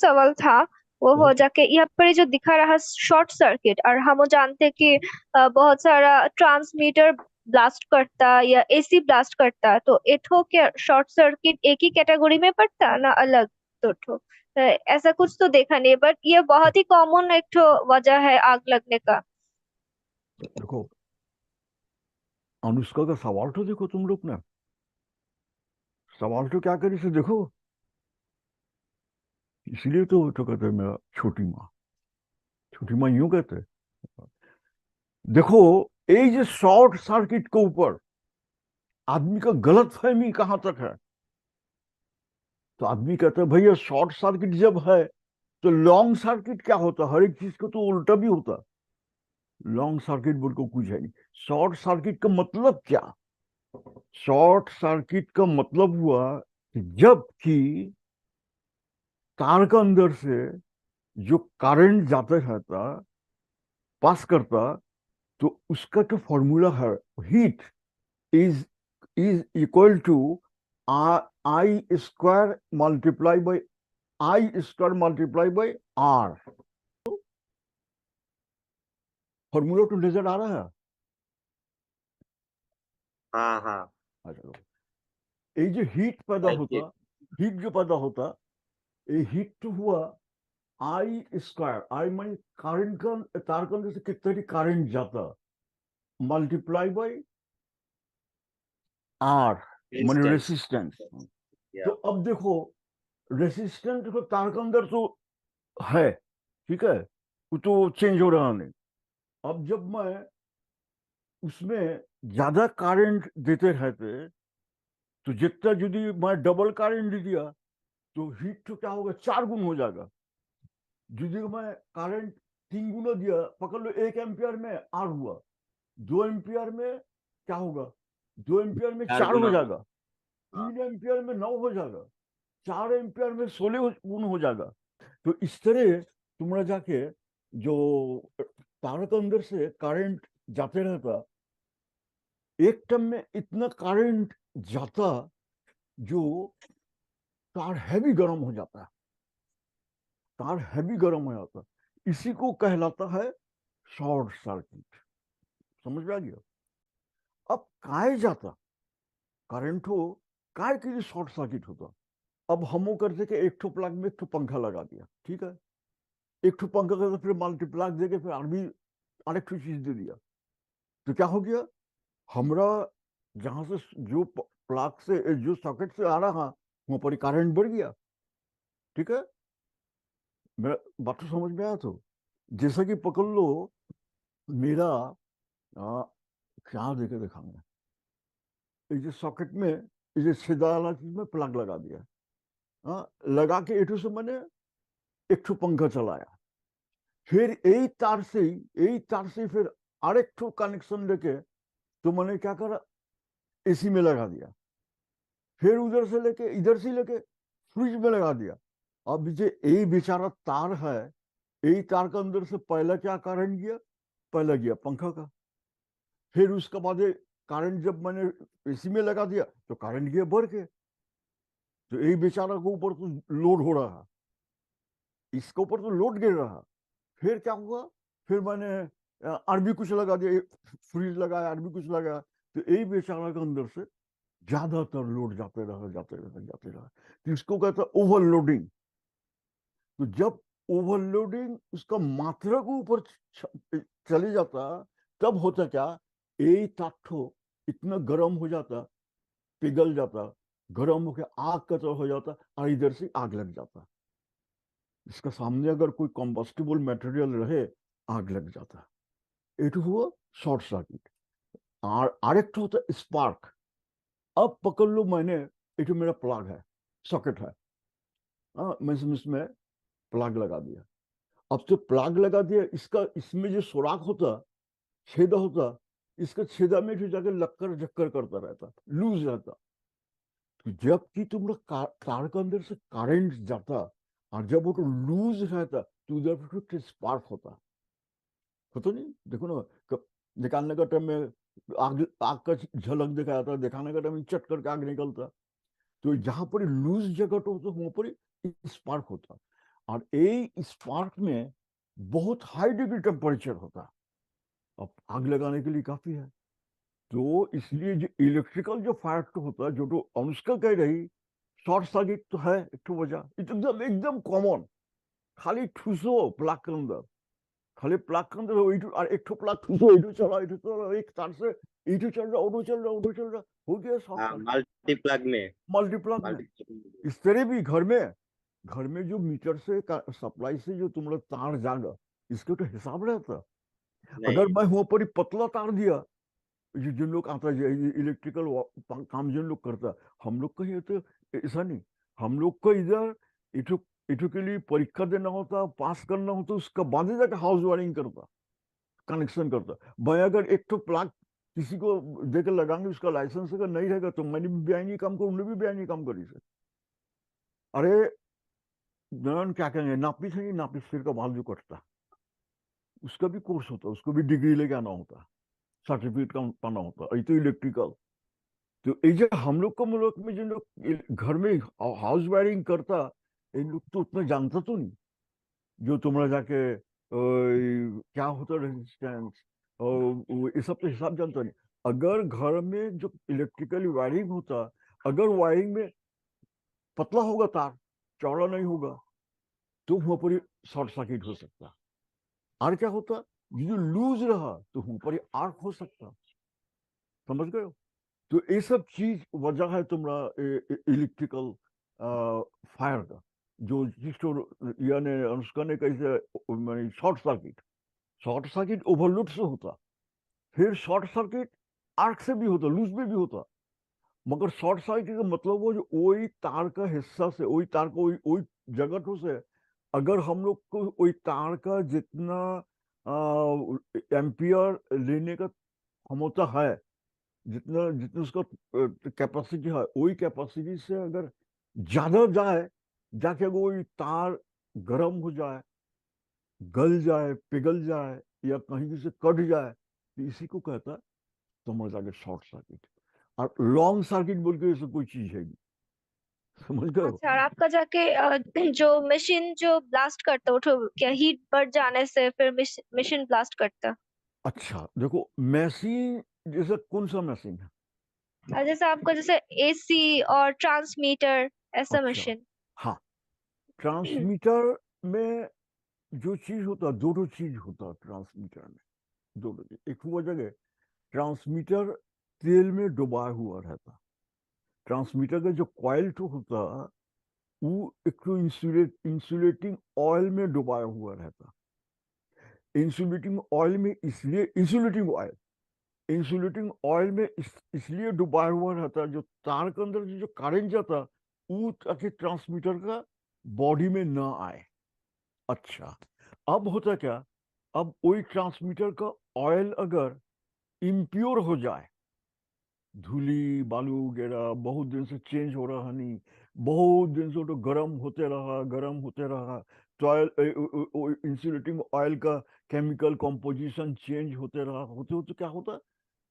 सवाल था वो हो बहुत। जाके यहाँ पर ये जो दिखा रहा शॉर्ट सर्किट, और हम जानते हैं कि बहुत सारा ट्रांसमीटर ब्लास्ट करता या एसी ब्लास्ट करता, तो एठो क्या शॉर्ट सर्किट एक ही कैटेगरी में पड़ता ना अलग? तो ठो ऐसा कुछ तो देखा नहीं, बट ये बहुत ही कॉमन एक ठो वजह है आग लगने का। देखो, अनुष्का का सवाल तो देखो तुम लोग ने। सवाल तो क्या करी से देखो। इसीलिए तो कहते हैं मेरा छोटी माँ। छोटी माँ यूं कहते हैं। देखो, ये जो शॉर्ट सर्किट के ऊपर आदमी का गलत फहमी कहां तक है। तो आदमी कहता है भैया शॉर्ट सर्किट जब है तो लॉन्ग सर्किट क्या होता है। हर एक चीज को तो उल्टा भी होता है। लॉन्ग सर्किट बोल को कुछ है नहीं। शॉर्ट सर्किट का मतलब क्या। शॉर्ट सर्किट का मतलब हुआ कि जबकि तार का अंदर से जो करंट जाता रहता, पास करता, तो उसका जो फॉर्मूला है, heat is is equal to I square multiply by I square multiply by R. Formula तो नजर आ रहा है। हाँ हाँ। अच्छा, ये जो हीट पैदा लाइक होता, हीट जो पैदा होता, ये हीट तो हुआ आई स्क्वायर। आई मानी करंट का, तार के अंदर से कितना करंट जाता, मल्टीप्लाई बाई आर मानी रेजिस्टेंस। रेसिस्टेंस। तो या अब देखो, रेसिस्टेंस तो तार के अंदर तो है, ठीक है, वो तो चेंज हो रहा नहीं। अब जब मैं उसमें ज्यादा करंट देते रहते, तो जितना यदि मैं डबल करंट दे दिया तो हीट तो क्या होगा, 4 गुण हो जाएगा। यदि मैं करंट 3 गुना दिया, पकड़ लो 1 एम्पियर में आर हुआ, 2 एम्पियर में क्या होगा, 2 एम्पियर में चार 4 हो गुना जाएगा, होगा। हाँ। 3 एम्पियर में 9 हो जाएगा, 4 एम्पियर में 16 गुण हो जाएगा। तो इस तरह तुम्हारा जाके जो तार के अंदर से करंट जाते रहता, एक टर्म में इतना करंट जाता जो तार हैवी गर्म हो जाता है। तार हैवी गर्म हो जाता है, इसी को कहलाता है शॉर्ट सर्किट। समझ में आ गया। अब काय जाता करंट हो, काय के लिए शॉर्ट सर्किट होता। अब हम वो करते कि एक ठो प्लग में एक ठो पंखा लगा दिया, ठीक है, एक ठो पंखा का फिर मल्टीप्लग देके फिर और भी अनेक ठो चीज दे दिया, तो क्या हो गया, हमरा जहां से जो प्लग से जो सॉकेट से आ रहा वहां पर करंट बढ़ गया, ठीक है। मेरा बात तो समझ में आया। तो जैसा कि पकड़ लो, मेरा आ, क्या देखे दिखाऊंगा, ये जो सॉकेट में ये जो सीधा वाला चीज में प्लग लगा दिया, हाँ, लगा के एठू से मैंने एक ठो पंखा चलाया, फिर यही तार से फिर आरेक ठो कनेक्शन लेके तो मैंने क्या करा, एसी में लगा दिया, फिर उधर से लेके इधर से लेके फ्रिज में लगा दिया। अब जो यही बेचारा तार है, यही तार के अंदर से पहला क्या करंट गया, पहला गया पंखा का। फिर उसके बाद करंट जब मैंने एसी में लगा दिया तो करंट गया बढ़ के, तो यही बेचारा के ऊपर तो लोड हो रहा, इसके ऊपर तो लोड गिर रहा। फिर क्या हुआ, फिर मैंने और भी कुछ लगा दिया, फ्रिज लगाया और भी कुछ लगाया, तो यही बेचारा के अंदर से ज्यादातर लोड जाते रहा जाते रहा जाते रहा। तो इसको कहता है ओवरलोडिंग। तो जब ओवरलोडिंग उसका मात्रा के ऊपर चले जाता, तब होता क्या, यही ताठो इतना गर्म हो जाता, पिघल जाता, गर्म होकर आग का तरह हो जाता और इधर से आग लग जाता। इसका सामने अगर कोई कॉम्बस्टिबल मटेरियल रहे, आग लग जाता। এটা हुआ शॉर्ट सर्किट। और আরেকটা होता है स्पार्क। अब पकड़ लो मैंने, ये जो मेरा प्लग है, सॉकेट है, हाँ, मैं इसमें प्लग लगा दिया। अब तो प्लग लगा दिया, इसका इसमें जो सुराख होता, छेदा होता, इसका छेदा में जो जाकर लक्कर झक्कर करता रहता, लूज रहता। तो जबकि तुम लोग कार के अंदर से करंट जाता, और जब वो तो लूज रहता तो उधर पर स्पार्क होता नहीं, देखो ना, निकालने का टाइम में आग आग का झलक दिखाया था, दिखाने का टाइम चट करके आग निकलता। तो जहां पर लूज जगह तो वहां पर स्पार्क होता। और এই स्पार्क में बहुत हाई डिग्री टेम्परेचर होता है, अब आग लगाने के लिए काफी है। तो इसलिए जो इलेक्ट्रिकल जो फायर तो होता है, जो तो अनुष्का कह रही शॉर्ट सर्किट तो है एक तो वजह, एकदम एकदम कॉमन। खाली ठूसो प्लग के अंदर, खाली प्लग के अंदर এইটো আর একটু প্লাগ ठूसो, এইটো चला এইটো चला, एक तार से এইটো चल रहा, वो चल रहा, वो चल रहा, हो गया शॉर्ट हाँ, सर्किट मल्टीप्लग में। मल्टीप्लग में। मल्टीप्लग इस तरह भी घर में जो मीटर से सप्लाई से जो तुम्हारा तार जाएगा, इसका तो हिसाब रहता। अगर नहीं। मैं वहां पर ही पतला तार दिया, जिन लोग आता है इलेक्ट्रिकल काम जिन लोग करता, हम लोग का ये तो ऐसा नहीं। हम लोग को इधर इटो इटो के लिए परीक्षा देना होता, पास करना होता, उसका बाद ही जाकर हाउस वायरिंग करता, कनेक्शन करता। भाई अगर एक तो प्लाग किसी को देकर लगाएंगे, उसका लाइसेंस अगर नहीं रहेगा तो मैंने भी बेआईनी काम करूँ, उन्होंने भी बेआईनी काम करी से। अरे जनन क्या कहेंगे, नापिस है, नापिस फिर का बाल जो कटता, उसका भी कोर्स होता, उसको भी डिग्री लेके आना होता, सर्टिफिकेट का पाना होता। ये तो इलेक्ट्रिकल। तो ये जो हम लोग को मुल्क में जिन लोग घर में हाउस वायरिंग करता, इन लोग तो उतना जानता तो नहीं। जो तुम्हारा जाके क्या होता रेजिस्टेंस और ये सब तो हिसाब जानता नहीं। अगर घर में जो इलेक्ट्रिकल वायरिंग होता, अगर वायरिंग में पतला होगा तार, चौड़ा नहीं होगा, तो वहां पर शॉर्ट सर्किट हो सकता। और क्या होता, ये जो लूज रहा तो वहां पर आर्क हो सकता। समझ गए हो? तो ये सब चीज वजह है तुम्हारा इलेक्ट्रिकल फायर का। जो जिसको यानी अनुष्का ने कैसे शॉर्ट सर्किट ओवरलोड से होता, फिर शॉर्ट सर्किट आर्क से भी होता, लूज में भी होता। मगर शॉर्ट सर्किट का मतलब वो जो वही तार का हिस्सा से, वही तार को, वही वही जगह से, अगर हम लोग को वही तार का जितना एम्पियर लेने का क्षमता है, जितना जितना उसका कैपेसिटी है, वही कैपेसिटी से अगर ज्यादा जाए, जाके वही तार गर्म हो जाए, गल जाए, पिघल जाए, या कहीं से कट जाए, तो इसी को कहता है समझ जाके शॉर्ट सर्किट। और लॉन्ग सर्किट बोल के ऐसा कोई चीज है नहीं। समझ गए हो? अच्छा, और आपका जाके जो मशीन जो ब्लास्ट करता है, वो तो क्या हीट बढ़ जाने से फिर मशीन ब्लास्ट करता अच्छा देखो, मशीन जैसे कौन सा मशीन है? है? जैसे आपका जैसे एसी और ट्रांसमीटर, ऐसा अच्छा, मशीन। हाँ, ट्रांसमीटर में जो चीज होता, दोनों चीज होता ट्रांसमीटर में। दोनों चीज, एक हुआ जगह ट्रांसमीटर तेल में डुबाया हुआ रहता। ट्रांसमीटर का जो कॉइल तो होता, वो एक तो इंसुलेटिंग ऑयल में डुबाया हुआ रहता। इंसुलेटिंग ऑयल में इसलिए इंसुलेटिंग ऑयल में इसलिए डुबाया हुआ रहता, जो तार के अंदर जो करंट जाता, वो ताकि ट्रांसमीटर का बॉडी में ना आए। अच्छा, अब होता क्या, अब वही ट्रांसमीटर का ऑयल अगर इम्प्योर हो जाए, धूली बालू वगैरह बहुत दिन से चेंज हो रहा नहीं, बहुत दिन से तो गर्म होते रहा, तो ऑयल इंसुलेटिंग ऑयल का केमिकल कॉम्पोजिशन चेंज होते रहा, होते होते क्या होता,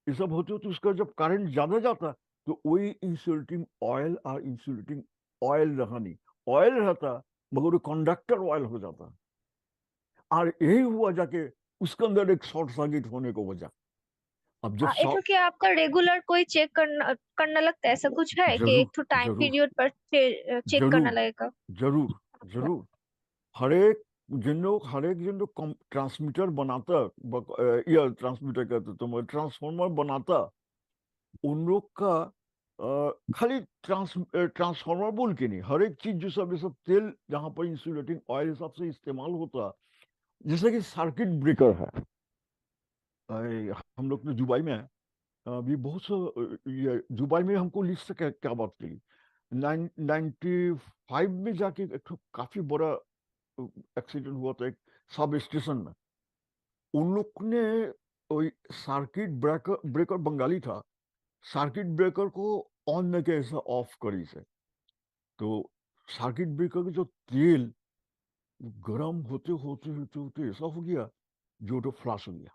ये सब होते होते उसका जब करंट ज्यादा जाता, तो वही इंसुलेटिंग ऑयल और इंसुलेटिंग ऑयल रहा नहीं, ऑयल रहता मगर वो कंडक्टर ऑयल हो जाता। और यही हुआ जाके उसके अंदर एक शॉर्ट सर्किट होने को वजह। अब जब ये तो क्या आपका रेगुलर कोई चेक करना करना लगता है? ऐसा कुछ है कि जरूर एक तो टाइम जरूर पीरियड पर चेक करना जरूर लगेगा? जरूर अच्छा। जरूर हर एक जिन लोग ट्रांसमीटर बनाता, या ट्रांसमीटर कहते तो ट्रांसफॉर्मर बनाता, उन लोग का खाली ट्रांसफॉर्मर बोल के नहीं, हर एक चीज जो सब ये सब तेल जहां पर इंसुलेटिंग ऑयल हिसाब से इस्तेमाल होता, जैसे कि सर्किट ब्रेकर है। हम लोग तो दुबई में है, अभी बहुत सा ये दुबई में हमको लिस्ट से क्या बात की, 95 में जाके एक ठो काफी बड़ा एक्सीडेंट हुआ था एक सब स्टेशन में। उन लोग ने वही सर्किट ब्रेकर ब्रेकर बंगाली था, सर्किट ब्रेकर को ऑन में कैसे ऑफ करी से, तो सर्किट ब्रेकर के जो तेल गर्म होते होते होते होते ऐसा हो गया, जो तो फ्लैश हो गया,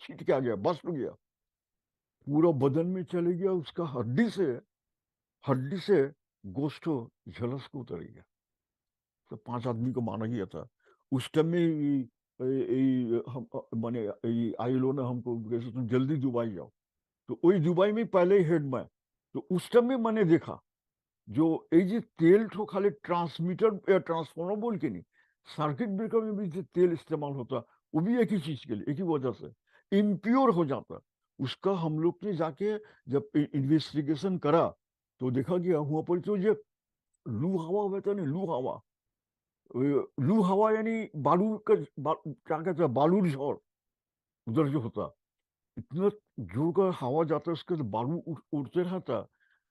छीट के आ गया, बस हो गया, पूरा बदन में चले गया, उसका हड्डी से गोश्त झलस को उतर गया। तो 5 आदमी को मारा गया था उस टाइम में। हम माने आईएलओ ने हमको कैसे तुम जल्दी दुबई जाओ, तो वही दुबई में पहले ही हेड में। तो उस टाइम में मैंने देखा जो ये तेल तो खाली ट्रांसमीटर या ट्रांसफॉर्मर बोल के नहीं, सर्किट ब्रेकर में भी जो तेल इस्तेमाल होता वो भी एक ही चीज के लिए, एक ही वजह से इम्प्योर हो जाता। उसका हम लोग ने जाके जब इन्वेस्टिगेशन करा तो देखा गया वहां पर तो ये लू हवा होता नहीं, लू हवा, लू हवा यानी बालू का क्या कहते हैं, बालू झोड़ उधर जो होता, इतना जोर का हवा जाता है उसके तो बालू उड़ते रहता।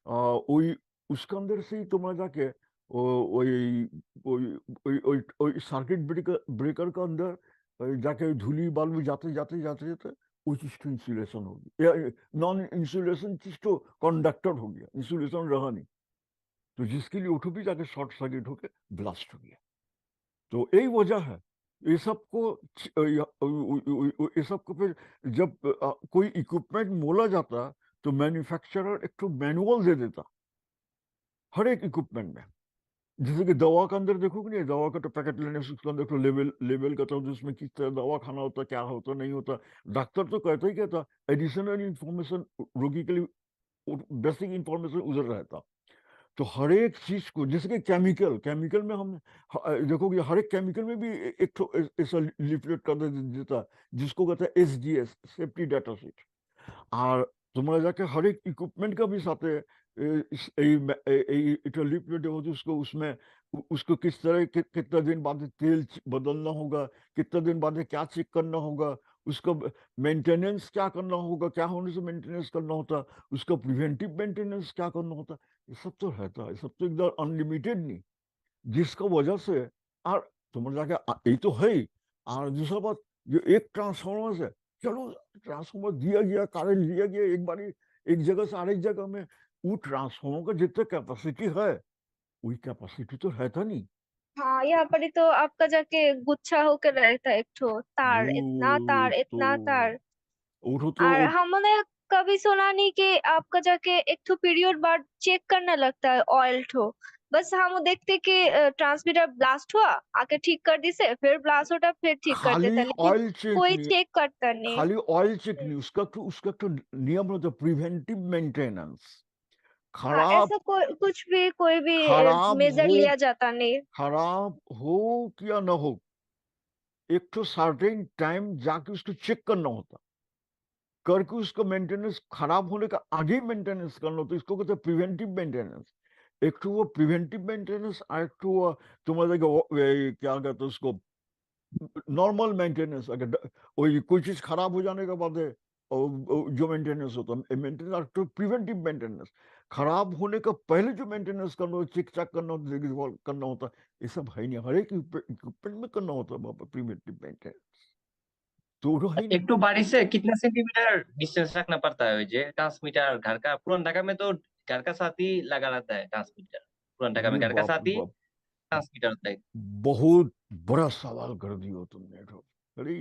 वही उसके अंदर से ही तुम्हारा जाके वही वही वही सर्किट ब्रेकर का अंदर जाके धूली बालू जाते जाते जाते जाते वो चीज तो इंसुलेशन हो गई, या नॉन इंसुलेशन चीज तो कंडक्टर हो गया, इंसुलेशन रहा नहीं। तो जिसके लिए उठो भी जाके शॉर्ट सर्किट होके ब्लास्ट हो गया। तो यही वजह है। ये सबको ये सबको फिर जब कोई इक्विपमेंट मोला जाता तो मैन्युफैक्चरर एक तो मैनुअल दे देता हर एक इक्विपमेंट में। जैसे कि दवा के अंदर देखोगे नहीं, दवा का तो पैकेट लेने से उसके अंदर तो लेवल लेवल का था जिसमें किस तरह दवा खाना होता, क्या होता नहीं होता। डॉक्टर तो कहता ही कहता, एडिशनल इंफॉर्मेशन रोगी के लिए बेसिक इंफॉर्मेशन उधर रहता। तो हर एक चीज को, जैसे कि केमिकल केमिकल में हम देखोगे हर एक केमिकल में भी एक तो ऐसा लिफलेट कर देता जिसको कहते हैं एसडीएस, सेफ्टी डाटा शीट। और तुम्हारा जाके हर एक इक्विपमेंट का भी साथ है एक लिफलेट होती उसको, उसमें उसको किस तरह कितना दिन बाद तेल बदलना होगा, कितना दिन बाद क्या चेक करना होगा, उसका मेंटेनेंस क्या करना होगा, क्या होने से मेंटेनेंस करना होता, उसका प्रिवेंटिव मेंटेनेंस क्या करना होता। ये सब तो रहता है, ये सब तो एकदम अनलिमिटेड नहीं, जिसका वजह से। और तुम्हारे जाके ये तो है ही। और दूसरा बात, जो एक ट्रांसफॉर्मर है, चलो ट्रांसफॉर्मर दिया गया, कारण लिया गया एक बार एक जगह से अनेक जगह में, वो ट्रांसफॉर्मर का जितना कैपेसिटी है वही कैपेसिटी तो रहता नहीं। हाँ, यहाँ पर ही तो आपका जाके गुच्छा होकर रहता है, एक ठो तार, इतना वो तार, तो इतना तार। वो तो और हमने कभी सुना नहीं कि आपका जाके एक ठो पीरियड बाद चेक करने लगता है ऑयल ठो। बस हम देखते कि ट्रांसमीटर ब्लास्ट हुआ, आके ठीक कर दी से, फिर ब्लास्ट होता फिर ठीक कर देता, खाली लेकिन ऑयल चेक कोई नहीं, चेक करता नहीं। खाली ऑयल चेक नहीं, उसका तो नियम होता है प्रिवेंटिव मेंटेनेंस। हाँ, खराब ऐसा कोई भी खराब मेजर हो, लिया जाता नहीं। खराब हो कि या ना हो, एक तो सर्टेन टाइम जाके उसको चेक करना होता, करके उसका मेंटेनेंस, खराब होने का आगे मेंटेनेंस करना होता, इसको कहते हैं प्रिवेंटिव मेंटेनेंस। एक तो वो प्रिवेंटिव मेंटेनेंस, एक तो वो तुम्हारे क्या कहते हैं उसको, नॉर्मल मेंटेनेंस। अगर वही कोई चीज खराब हो जाने के बाद है जो मेंटेनेंस होता है मेंटेनेंस, तो प्रिवेंटिव मेंटेनेंस। खराब होने का पहले जो मेंटेनेंस करना होता, चेक चेक करना होता, देखभाल करना होता, ये सब है नहीं। हर एक इक्विपमेंट में करना होता है प्रिवेंटिव मेंटेनेंस, तो वो है नहीं। एक तो बारिश से कितना सेंटीमीटर डिस्टेंस रखना पड़ता है जे ट्रांसमीटर घर का? पुरान ढाका में तो घर का साथ ही लगा रहता है ट्रांसमीटर। पुरान ढाका में अरे घर का बाप साथ रे ही बाप, ट्रांसमीटर होता है। बहुत बड़ा सवाल कर दियो तुमने तो। अरे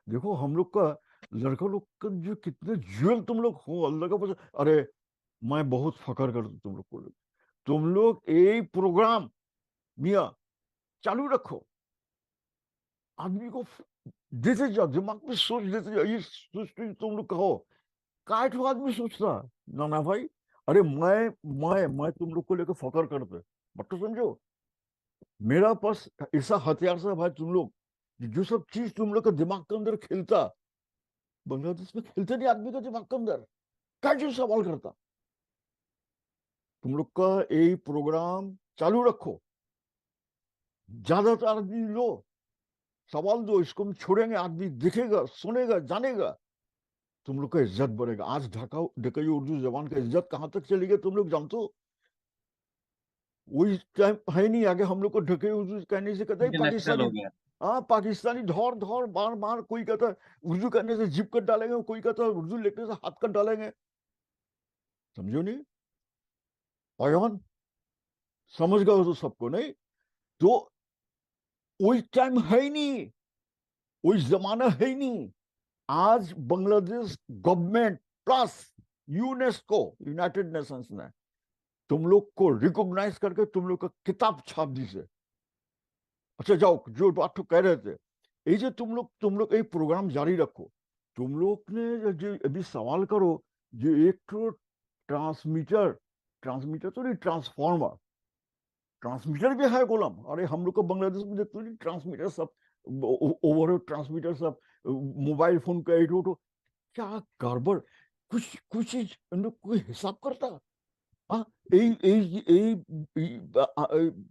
देखो हम लोग का, लड़का लोग का जो कितने ज्वेल तुम लोग हो, अल्लाह का पता। अरे मैं बहुत फकर करता हूं तुम लोग को। तुम लोग एक प्रोग्राम मिया चालू रखो, आदमी को देते जाओ, दिमाग में सोच देते जाओ, ये सोच तुम लोग कहो काय तो आदमी सोचता। ना ना भाई, अरे मैं तुम लोग को लेकर फकर करते, बट तो समझो मेरा पास ऐसा हथियार से भाई, तुम लोग जो सब चीज तुम लोग का दिमाग के अंदर खेलता, बांग्लादेश में खेलते नहीं आदमी का दिमाग के अंदर, क्या जो सवाल करता। तुम लोग का यही प्रोग्राम चालू रखो, ज्यादातर आदमी लो, सवाल दो, इसको हम छोड़ेंगे, आदमी दिखेगा सुनेगा जानेगा, तुम लोग का इज्जत बढ़ेगा। आज ढाका ढकई उर्दू जबान का इज्जत कहां तक चली गई तुम लोग जानते हो? वही टाइम है नहीं आगे, हम लोग को ढके उर्दू कहने से कहता है इंटरनेशनल पाकिस्तानी। हो गया। हाँ पाकिस्तानी धौर धौर बार बार, कोई कहता है उर्दू करने से जिप कर डालेंगे, कोई कहता है उर्दू लिखने से हाथ कर डालेंगे। समझो नहीं अयान, समझ गए हो तो सबको नहीं। तो वही टाइम है ही नहीं, वही जमाना है ही नहीं। आज Bangladesh government plus UNESCO, United Nations ने तुम लोग को रिकॉग्नाइज करके तुम लोग का किताब छाप दी से, अच्छा जाओ, जो बात तो कह रहे थे, ये जो तुम लोग ये प्रोग्राम जारी रखो। तुम लोग ने जो अभी सवाल करो, जो एक तो ट्रांसमीटर, ट्रांसमीटर तो नहीं, ट्रांसफॉर्मर, ट्रांसमीटर भी है गोलम। अरे हम लोग को बांग्लादेश में देखते नहीं, ट्रांसमीटर सब, ओवर ट्रांसमीटर सब, मोबाइल फोन का एटो तो क्या गड़बड़, कुछ चीज इन लोग कोई हिसाब करता। हाँ,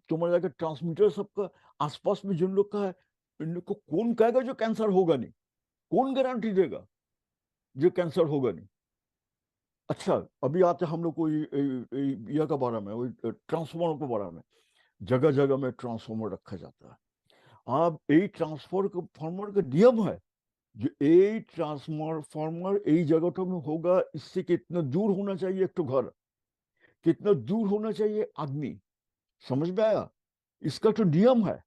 तुम्हारे जाके ट्रांसमीटर सबका आसपास में जिन लोग का है, इन लोग को कौन कहेगा जो कैंसर होगा नहीं? कौन गारंटी देगा जो कैंसर होगा नहीं? अच्छा, अभी आते हम लोग को ये का बारे में, वही ट्रांसफॉर्मर के बारे में। जगह जगह में ट्रांसफॉर्मर रखा जाता है। अब यही ट्रांसफॉर्मर का नियम है, जो यही ट्रांसफॉर्मर यही जगह तो में होगा, इससे कितना दूर होना चाहिए एक तो घर, कितना दूर होना चाहिए आदमी। समझ में आया? इसका तो नियम है,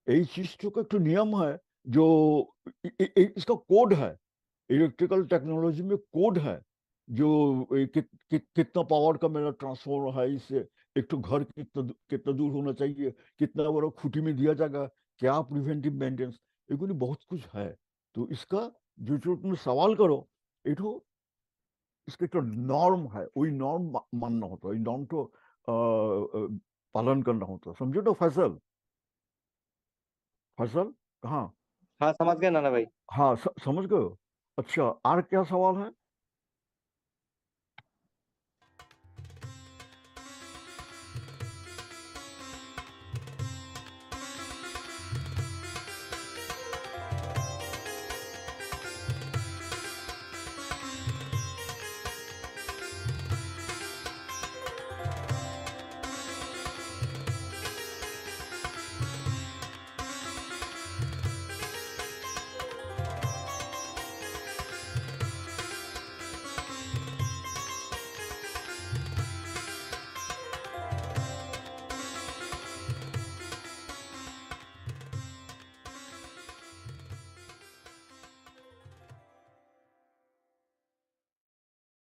यही चीज तो का तो नियम है, जो इसका कोड है। इलेक्ट्रिकल टेक्नोलॉजी में कोड है, जो कितना पावर का मेरा ट्रांसफॉर्मर है, इससे एक तो घर कितना दूर होना चाहिए, कितना बड़ा खूंटी में दिया जाएगा, क्या प्रिवेंटिव मेंटेनेंस, ये कोई बहुत कुछ है। तो इसका जो तुम सवाल करो, ये तो इसके तो नॉर्म है, वही नॉर्म मानना होता है, नॉर्म तो पालन करना होता है। समझो तो फैसल, फैसल, हाँ। हाँ समझ गए नाना भाई। हाँ, समझ गए हो? अच्छा, और क्या सवाल है?